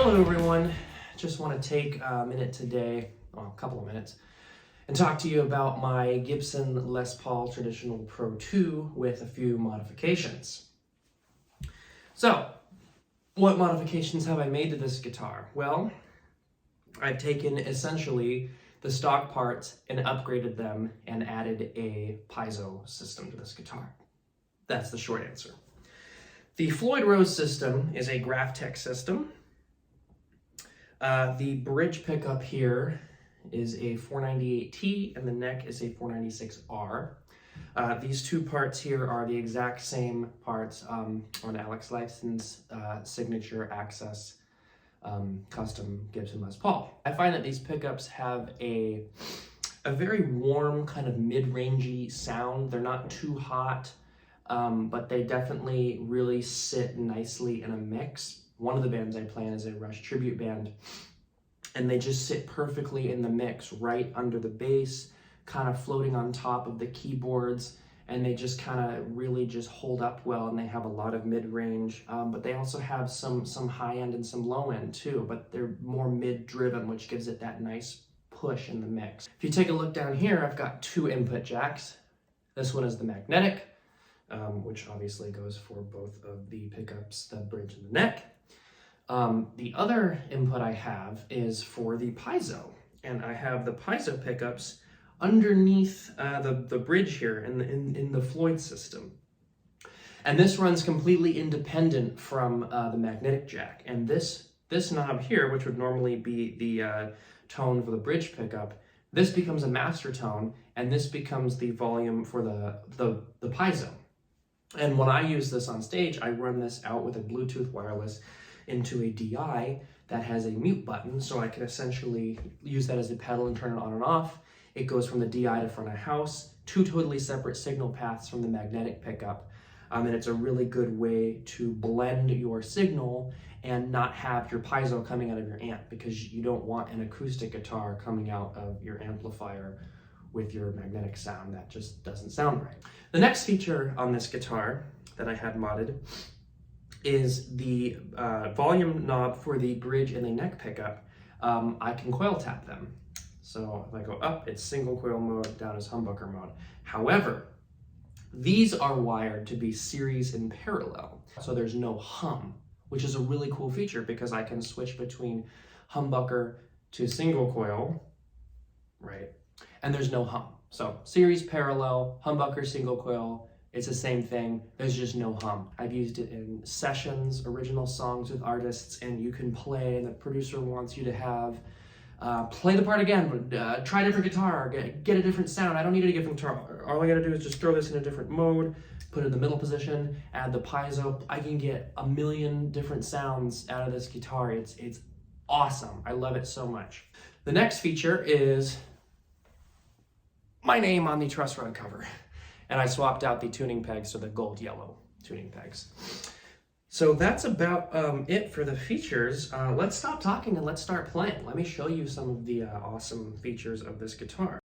Hello everyone, just want to take a minute today, well, a couple of minutes, and talk to you about my Gibson Les Paul Traditional Pro 2 with a few modifications. So, what modifications have I made to this guitar? Well, I've taken essentially the stock parts and upgraded them and added a Piezo system to this guitar. That's the short answer. The Floyd Rose system is a Graphtec system. The bridge pickup here is a 498T and the neck is a 496R. These two parts here are the exact same parts on Alex Lifeson's signature Access custom Gibson Les Paul. I find that these pickups have a very warm kind of mid-rangey sound. They're not too hot, but they definitely really sit nicely in a mix. One of the bands I play in is a Rush tribute band, and they just sit perfectly in the mix, right under the bass, kind of floating on top of the keyboards, and they just kind of really just hold up well, and they have a lot of mid-range, but they also have some high-end and some low-end too, but they're more mid-driven, which gives it that nice push in the mix. If you take a look down here, I've got two input jacks. This one is the magnetic, which obviously goes for both of the pickups, the bridge and the neck. The other input I have is for the Piezo, and I have the Piezo pickups underneath the bridge here in the Floyd system. And this runs completely independent from the magnetic jack. And this knob here, which would normally be the tone for the bridge pickup, this becomes a master tone, and this becomes the volume for the Piezo. And when I use this on stage, I run this out with a Bluetooth wireless into a DI that has a mute button, so I can essentially use that as a pedal and turn it on and off. It goes from the DI to front of house, two totally separate signal paths from the magnetic pickup, and it's a really good way to blend your signal and not have your Piezo coming out of your amp, because you don't want an acoustic guitar coming out of your amplifier with your magnetic sound. That just doesn't sound right. The next feature on this guitar that I had modded is the volume knob for the bridge and the neck pickup. I can coil tap them. So if I go up, it's single coil mode, down is humbucker mode. However, these are wired to be series in parallel, so there's no hum, which is a really cool feature because I can switch between humbucker to single coil, right? And there's no hum. So series parallel, humbucker, single coil, it's the same thing, there's just no hum. I've used it in sessions, original songs with artists, and you can play, and the producer wants you to have, play the part again, try a different guitar, get a different sound. I don't need a different guitar. All I gotta do is just throw this in a different mode, put it in the middle position, add the Piezo. I can get a million different sounds out of this guitar. It's awesome. I love it so much. The next feature is my name on the truss rod cover. And I swapped out the tuning pegs to the gold yellow tuning pegs. So that's about it for the features. Let's stop talking and let's start playing. Let me show you some of the awesome features of this guitar.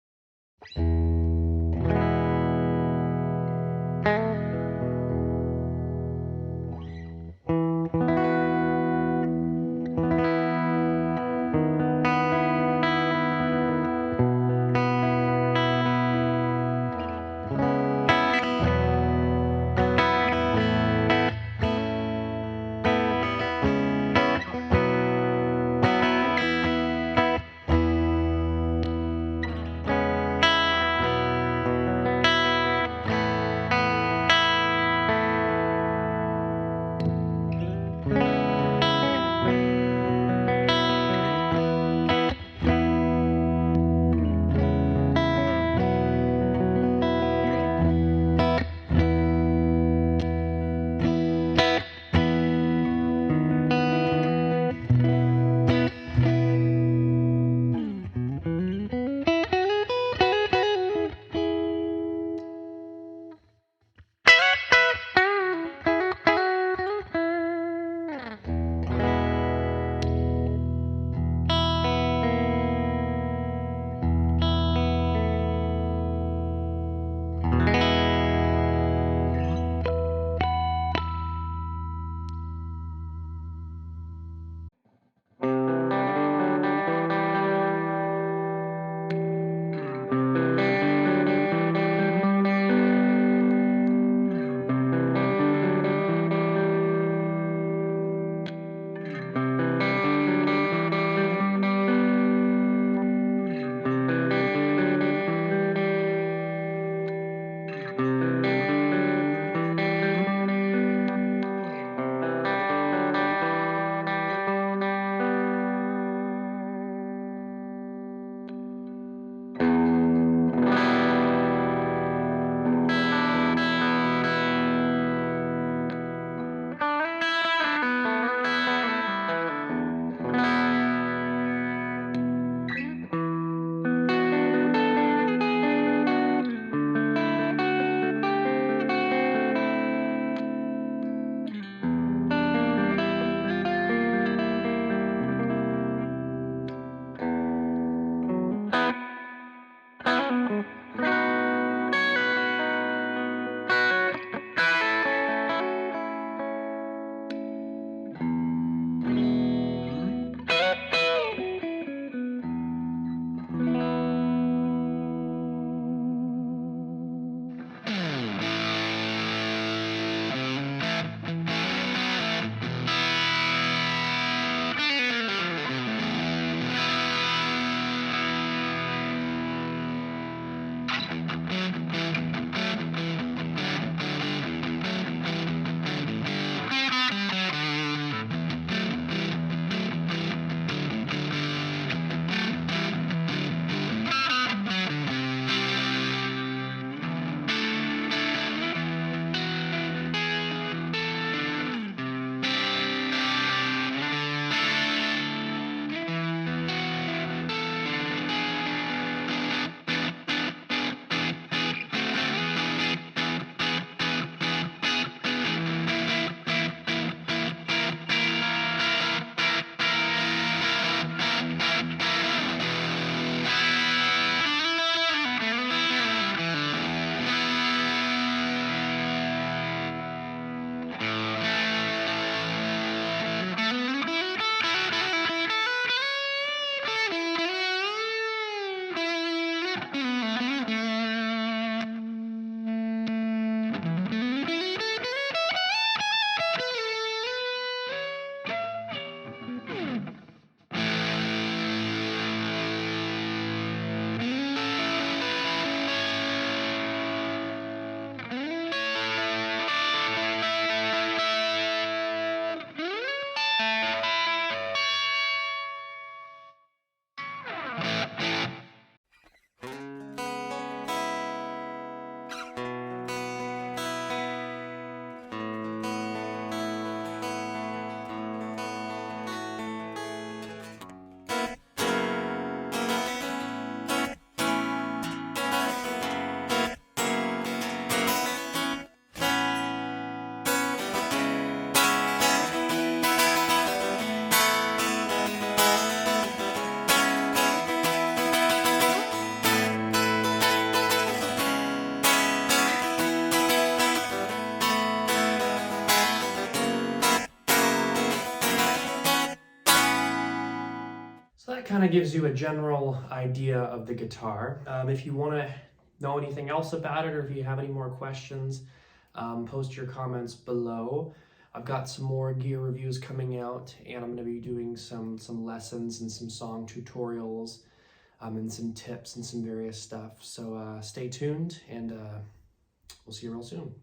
kind of gives you a general idea of the guitar. If you want to know anything else about it, or if you have any more questions, post your comments below. I've got some more gear reviews coming out, and I'm going to be doing some lessons and some song tutorials, and some tips and some various stuff. So stay tuned, and we'll see you real soon.